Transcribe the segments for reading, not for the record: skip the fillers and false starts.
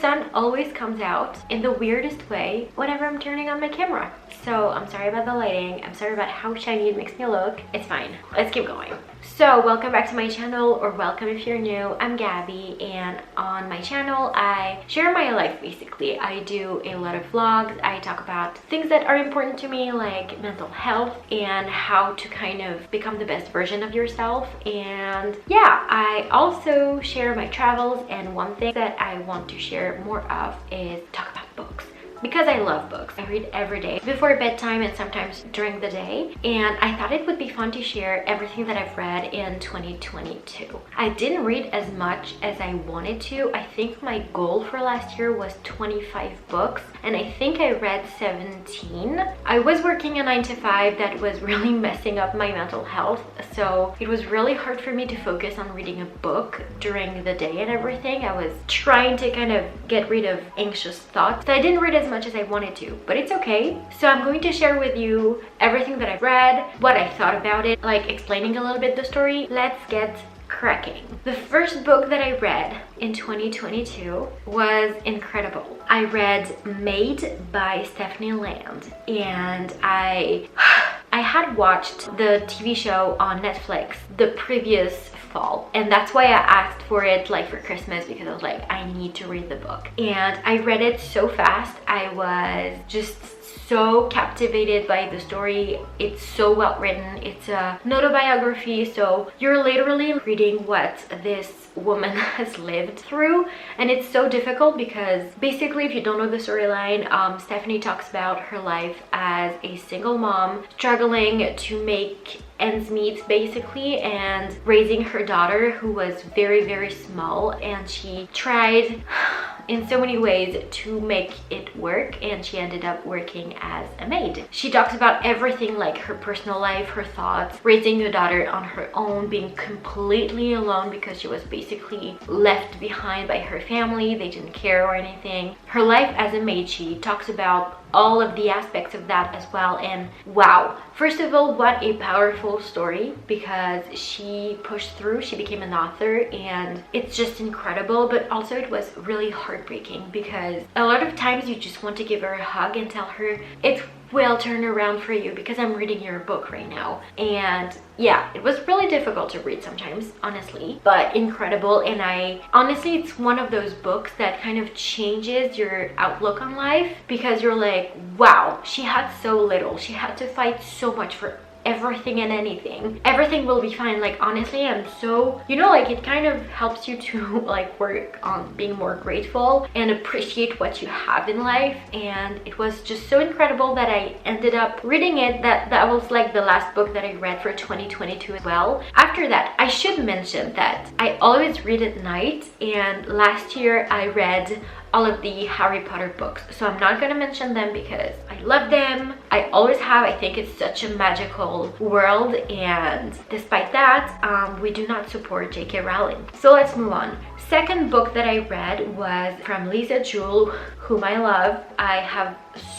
sun always comes out in the weirdest way whenever I'm turning on my camera. So I'm sorry about the lighting. I'm sorry about how shiny it makes me look. It's fine. Let's keep going. So welcome back to my channel, or welcome if you're new. I'm Gabby, and on my channel I share my life basically. I do a lot of vlogs. I talk about things that are important to me, like mental health and how to kind of become the best version of yourself. And yeah, I also share my travels, and one thing that I want to share more of is talk about books. Because I love books. I read every day before bedtime and sometimes during the day, and I thought it would be fun to share everything that I've read in 2022. I didn't read as much as I wanted to. I think my goal for last year was 25 books, and I think I read 17. I was working a 9-to-5 that was really messing up my mental health, so it was really hard for me to focus on reading a book during the day and everything. I was trying to kind of get rid of anxious thoughts, so I didn't read as much as I wanted to, but it's okay. So I'm going to share with you everything that I've read, what I thought about it, like explaining a little bit the story. Let's get cracking. The first book that I read in 2022 was incredible. I read Maid by Stephanie Land, and I had watched the TV show on Netflix the previous fall, and that's why I asked for it like for Christmas, because I was like, I need to read the book. And I read it so fast. I was just so captivated by the story. It's so well written. It's an autobiography, so you're literally reading what this woman has lived through, and it's so difficult because basically, if you don't know the storyline, Stephanie talks about her life as a single mom struggling to make ends meet basically, and raising her daughter who was very, very small, and she tried in so many ways to make it work, and she ended up working as a maid. She talks about everything, like her personal life, her thoughts, raising a daughter on her own, being completely alone because she was basically left behind by her family. They didn't care or anything. Her life as a maid, she talks about all of the aspects of that as well. And wow, first of all, what a powerful story, because she pushed through, she became an author, and it's just incredible. But also it was really heartbreaking, because a lot of times you just want to give her a hug and tell her it will turn around for you, because I'm reading your book right now. And yeah, it was really difficult to read sometimes, honestly, but incredible. And honestly, it's one of those books that kind of changes your outlook on life, because you're like, wow, she had so little, she had to fight so much for everything and anything. Everything will be fine. Like, honestly, I'm so, like, it kind of helps you to like work on being more grateful and appreciate what you have in life. And it was just so incredible that I ended up reading it. That was like the last book that I read for 2022 as well. After that, I should mention that I always read at night, and last year I read all of the Harry Potter books, so I'm not gonna mention them because I love them. I always have. I think it's such a magical world, and despite that, we do not support J.K. Rowling. So let's move on. Second book that I read was from Lisa Jewell, whom I love. I have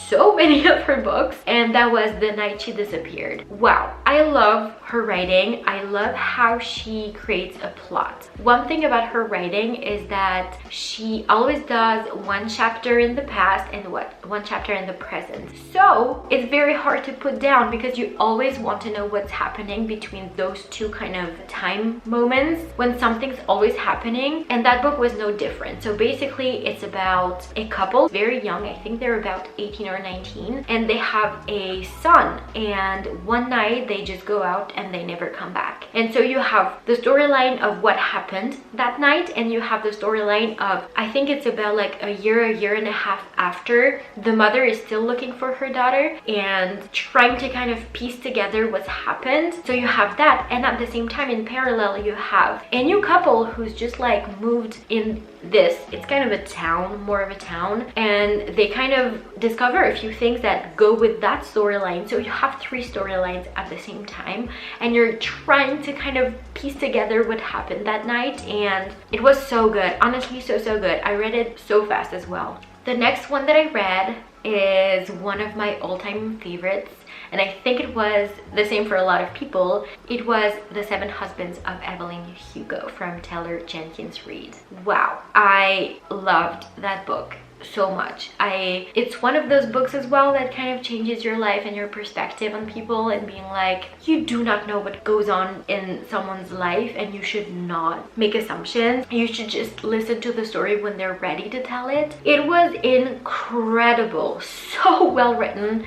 so many of her books, and that was The Night She Disappeared. Wow, I love her writing. I love how she creates a plot. One thing about her writing is that she always does one chapter in the past and one chapter in the present. So it's very hard to put down, because you always want to know what's happening between those two kind of time moments when something's always happening, and that book was no different. So basically, it's about a couple, very young. I think they're about 18 or 19, and they have a son, and one night they just go out and they never come back. And so you have the storyline of what happened that night, and you have the storyline of, I think it's about like a year and a half after, the mother is still looking for her daughter and trying to kind of piece together what's happened. So you have that, and at the same time, in parallel, you have a new couple who's just like moved in this, it's kind of a town, more of a town, and they kind of discover a few things that go with that storyline. So you have three storylines at the same time, and you're trying to kind of piece together what happened that night, and it was so good. Honestly, so good. I read it so fast as well. The next one that I read is one of my all-time favorites, and I think it was the same for a lot of people. It was The Seven Husbands of Evelyn Hugo from Taylor Jenkins Reid. Wow, I loved that book so much. It's one of those books as well that kind of changes your life and your perspective on people, and being like, you do not know what goes on in someone's life and you should not make assumptions. You should just listen to the story when they're ready to tell it. It was incredible, so well written.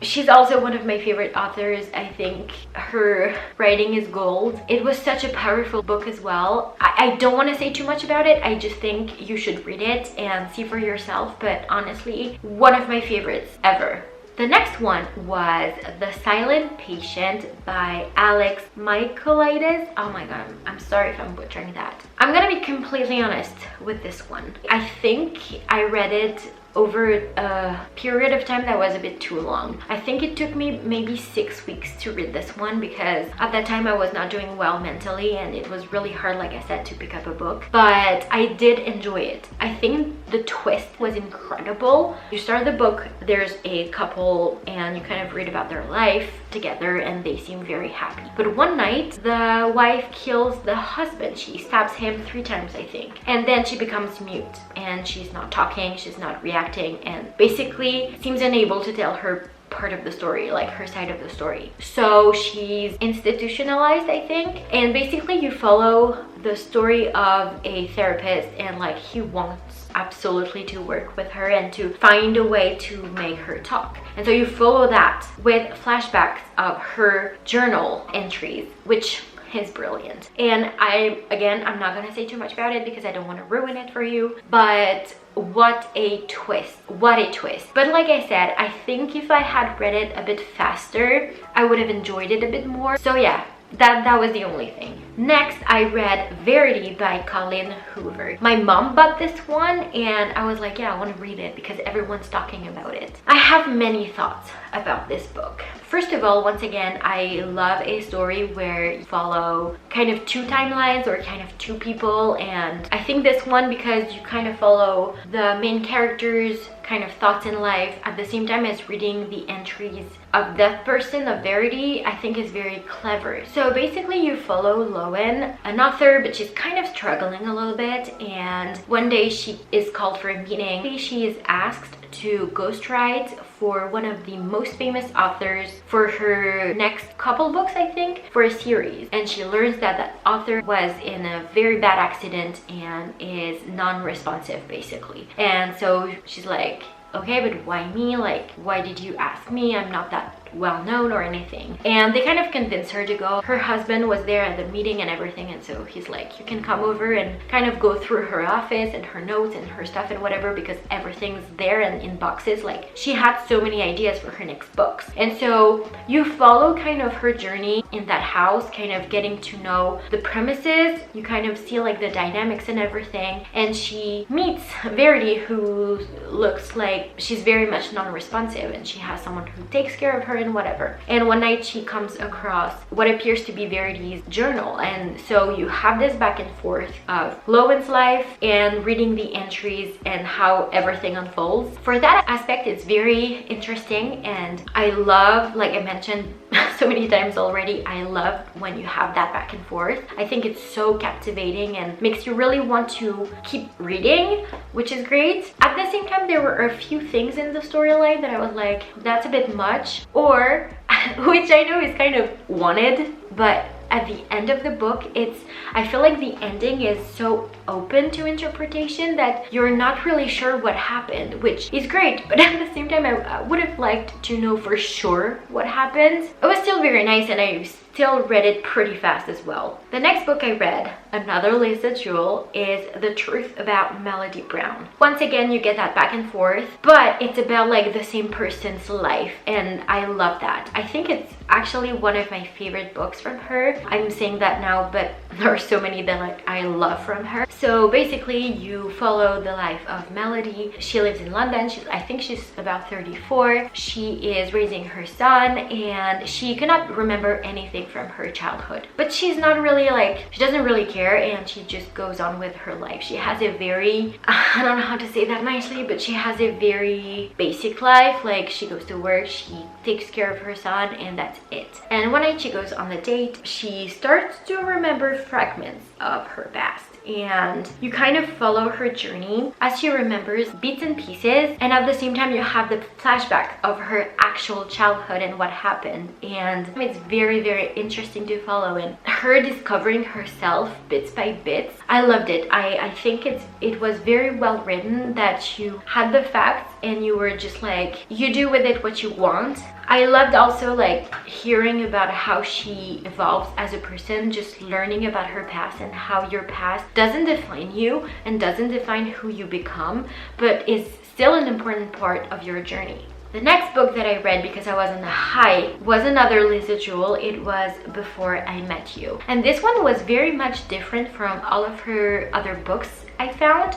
She's also one of my favorite authors. I think her writing is gold. It was such a powerful book as well. I don't want to say too much about it. I just think you should read it and see for yourself, but honestly, one of my favorites ever. The next one was The Silent Patient by Michaelides. Oh my god, I'm sorry if I'm butchering that. I'm gonna be completely honest with this one. I think I read it over a period of time that was a bit too long. I think it took me maybe 6 weeks to read this one, because at that time I was not doing well mentally and it was really hard, like I said, to pick up a book. But I did enjoy it. I think the twist was incredible. You start the book, there's a couple and you kind of read about their life together and they seem very happy. But one night the wife kills the husband. She stabs him 3 times, I think, and then she becomes mute and she's not talking, she's not reacting, and basically seems unable to tell her part of the story, like her side of the story. So she's institutionalized, I think, and basically you follow the story of a therapist, and like he wants absolutely to work with her and to find a way to make her talk. And so you follow that with flashbacks of her journal entries, which is brilliant. And I'm not gonna say too much about it because I don't want to ruin it for you, but what a twist, what a twist. But like I said, I think if I had read it a bit faster, I would have enjoyed it a bit more. So yeah, that was the only thing. Next, I read Verity by Colleen Hoover. My mom bought this one and I was like, yeah, I want to read it because everyone's talking about it. I have many thoughts about this book. First of all, once again, I love a story where you follow kind of 2 timelines or kind of 2 people, and I think this one, because you kind of follow the main characters' kind of thoughts in life at the same time as reading the entries of that person, of Verity, I think is very clever. So basically you follow Lowen, an author, but she's kind of struggling a little bit, and one day she is called for a meeting. She is asked to ghostwrite for one of the most famous authors for her next couple books, I think, for a series. And she learns that that author was in a very bad accident and is non-responsive basically. And so she's like, okay, but why me? Like, why did you ask me? I'm not that well known or anything. And they kind of convinced her to go. Her husband was there at the meeting and everything, and so he's like, you can come over and kind of go through her office and her notes and her stuff and whatever, because everything's there and in boxes. Like, she had so many ideas for her next books. And so you follow kind of her journey in that house, kind of getting to know the premises. You kind of see like the dynamics and everything, and she meets Verity, who looks like she's very much non-responsive, and she has someone who takes care of her and whatever. And one night she comes across what appears to be Verity's journal, and so you have this back and forth of Lowen's life and reading the entries and how everything unfolds. For that aspect, it's very interesting, and I love, like I mentioned so many times already, I love when you have that back and forth. I think it's so captivating and makes you really want to keep reading, which is great. At the same time, there were a few things in the storyline that I was like, that's a bit much, or which I know is kind of wanted, but at the end of the book, I feel like the ending is so open to interpretation that you're not really sure what happened, which is great, but at the same time I would have liked to know for sure what happened. It was still very nice, and I still read it pretty fast as well. The next book I read, another Lisa Jewell, is The Truth About Melody Browne. Once again, you get that back and forth, but it's about like the same person's life, and I love that. I think it's actually one of my favorite books from her. I'm saying that now, but there are so many that like I love from her. So basically you follow the life of Melody. She lives in London. I think she's about 34. She is raising her son and she cannot remember anything from her childhood, but she's not really like, she doesn't really care, and she just goes on with her life. She has a very, I don't know how to say that nicely, but she has a very basic life. Like she goes to work, she takes care of her son, and that's it. And one night she goes on the date, she starts to remember fragments of her past, and you kind of follow her journey as she remembers bits and pieces, and at the same time you have the flashback of her actual childhood and what happened. And it's very interesting to follow in her discovering herself bits by bits. I loved it. I think it was very well written, that you had the facts and you were just like, you do with it what you want. I loved also like hearing about how she evolves as a person, just learning about her past and how your past doesn't define you and doesn't define who you become, but is still an important part of your journey. The next book that I read, because I was on a high, was another Lisa Jewell. It was Before I Met You. And this one was very much different from all of her other books I found.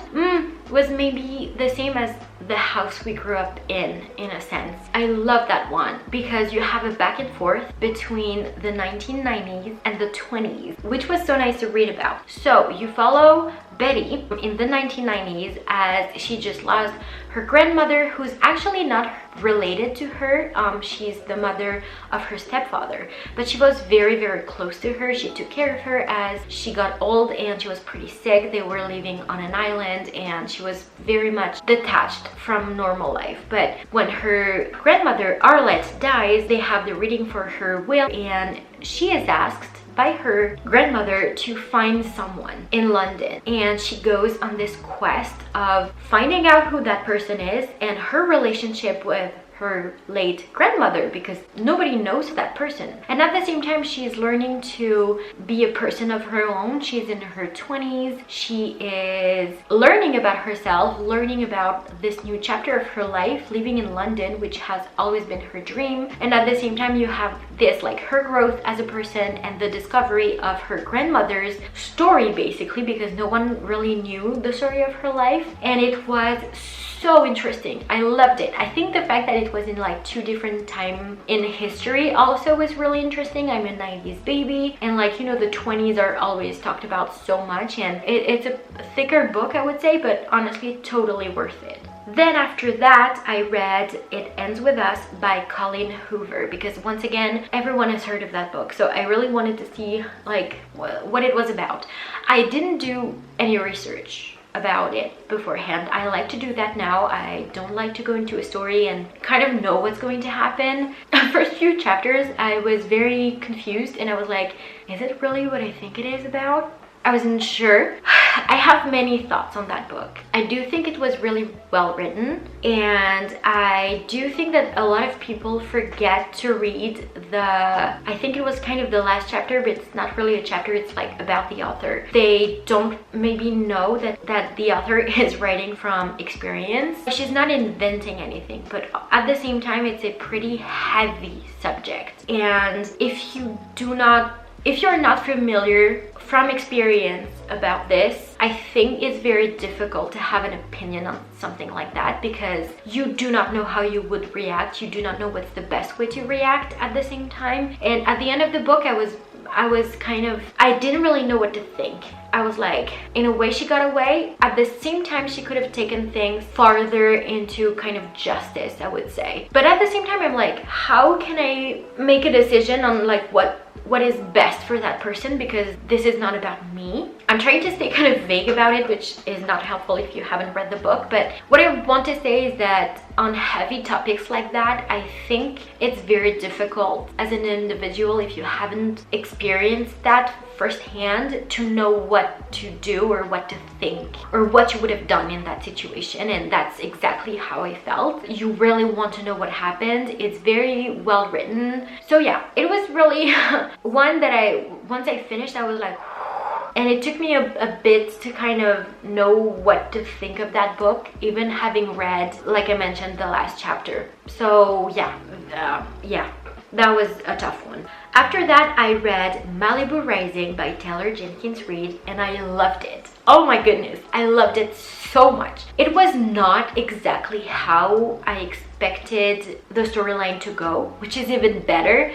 Was maybe the same as The House We Grew Up in a sense. I love that one because you have a back and forth between the 1990s and the 20s, which was so nice to read about. So you follow Betty in the 1990s as she just lost her grandmother, who's actually not related to her. She's the mother of her stepfather, but she was very close to her. She took care of her as she got old and she was pretty sick. They were living on an island and she was very much detached from normal life. But when her grandmother Arlette dies, they have the reading for her will, and she is asked by her grandmother to find someone in London, and she goes on this quest of finding out who that person is and her relationship with her late grandmother, because nobody knows that person. And at the same time, she's learning to be a person of her own. She's in her 20s. She is learning about herself, learning about this new chapter of her life, living in London, which has always been her dream. And at the same time, you have this, like, her growth as a person and the discovery of her grandmother's story, basically, because no one really knew the story of her life. And it was so interesting. I loved it. I think the fact that it was in like 2 different time in history also was really interesting. I'm a 90s baby, and like, you know, the 20s are always talked about so much, and it's a thicker book, I would say, but honestly totally worth it. Then after that, I read It Ends With Us by Colleen Hoover, because once again, everyone has heard of that book. So I really wanted to see like what it was about. I didn't do any research about it beforehand. I like to do that now. I don't like to go into a story and kind of know what's going to happen. The first few chapters, I was very confused and I was like, is it really what I think it is about? I wasn't sure. I have many thoughts on that book. I do think it was really well written, and I do think that a lot of people forget to read I think it was kind of the last chapter, but it's not really a chapter, it's like about the author. They don't maybe know that the author is writing from experience. She's not inventing anything, but at the same time, it's a pretty heavy subject. And if you're not familiar from experience about this, I think it's very difficult to have an opinion on something like that, because you do not know how you would react. You do not know what's the best way to react at the same time. And at the end of the book, I didn't really know what to think. I was like, in a way she got away. At the same time, she could have taken things farther into kind of justice, I would say. But at the same time, I'm like, how can I make a decision on like what is best for that person, because this is not about me. I'm trying to stay kind of vague about it, which is not helpful if you haven't read the book. But what I want to say is that on heavy topics like that, I think it's very difficult as an individual, if you haven't experienced that firsthand, to know what to do or what to think or what you would have done in that situation. And that's exactly how I felt. You really want to know what happened. It's very well written. So yeah, it was really one that once I finished, I was like, and it took me a bit to kind of know what to think of that book, even having read, like I mentioned, the last chapter. So yeah, that was a tough one. After that, I read Malibu Rising by Jenkins Reid, and I loved it. Oh my goodness, I loved it so much. It was not exactly how I expected the storyline to go, which is even better.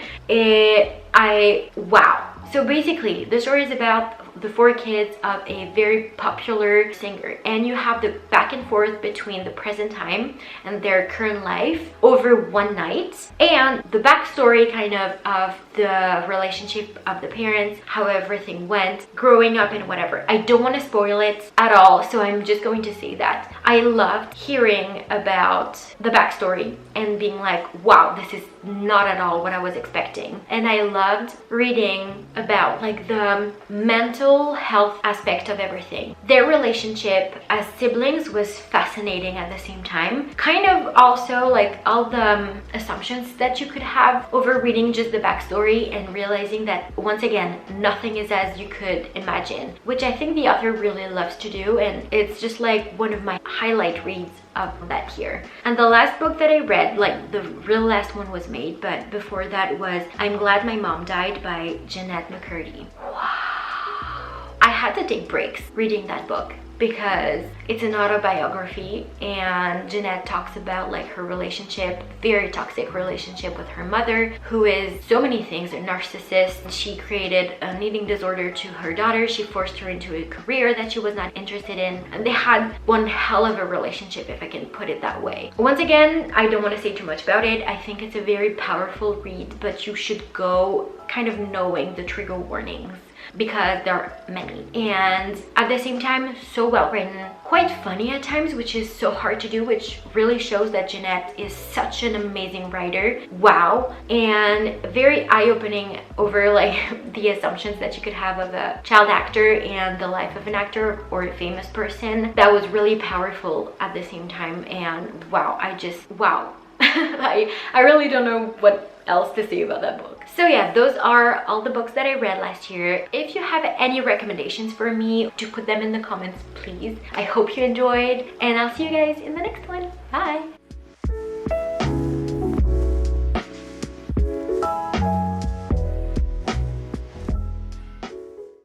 Wow. So basically, the story is about the 4 kids of a very popular singer, and you have the back and forth between the present time and their current life over one night, and the backstory kind of the relationship of the parents, how everything went growing up and whatever. I don't want to spoil it at all, so I'm just going to say that I loved hearing about the backstory and being like, wow, this is not at all what I was expecting. And I loved reading about like the mental health aspect of everything. Their relationship as siblings was fascinating at the same time. Kind of also like all the assumptions that you could have over reading just the backstory and realizing that once again, nothing is as you could imagine, which I think the author really loves to do, and it's just like one of my highlight reads of that year. And the last book that I read, like the real last one, was Maid, but before that was I'm Glad My Mom Died by Jennette McCurdy. Wow. I had to take breaks reading that book because it's an autobiography, and Jennette talks about like her relationship, very toxic relationship with her mother, who is so many things, a narcissist. She created an eating disorder to her daughter. She forced her into a career that she was not interested in, and they had one hell of a relationship, if I can put it that way. Once again, I don't want to say too much about it. I think it's a very powerful read, but you should go kind of knowing the trigger warnings, because there are many, and at the same time so well written, quite funny at times, which is so hard to do, which really shows that Jennette is such an amazing writer. Wow. And very eye-opening over like the assumptions that you could have of a child actor and the life of an actor or a famous person. That was really powerful at the same time, and wow, wow. I really don't know what else to say about that book. So yeah, those are all the books that I read last year. If you have any recommendations for me, do put them in the comments, please. I hope you enjoyed, and I'll see you guys in the next one. Bye!